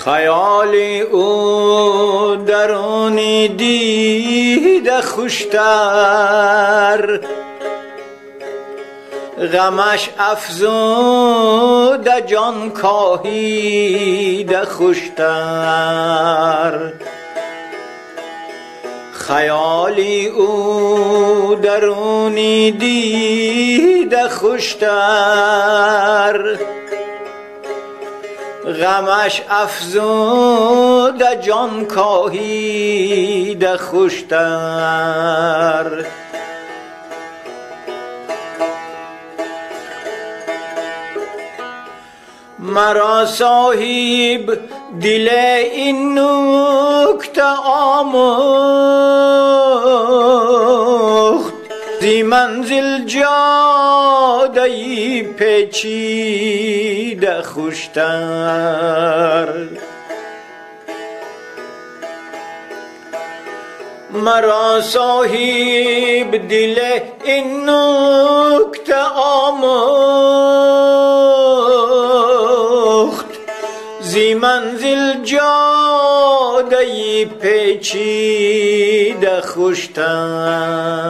خیالی او درونی دیده خوشتر، غمش افزوده جان کاهیده خوشتر. خیالی او درونی دیده خوشتر، غمش افزوده جان کاهیده خوشتر. مرا صاحب دل این نکته آموخت، زی منزل جاده پیچیده خوشتر. مرا صاحب دل این نکته آموخت، زی منزل جاده پیچیده خوشتر.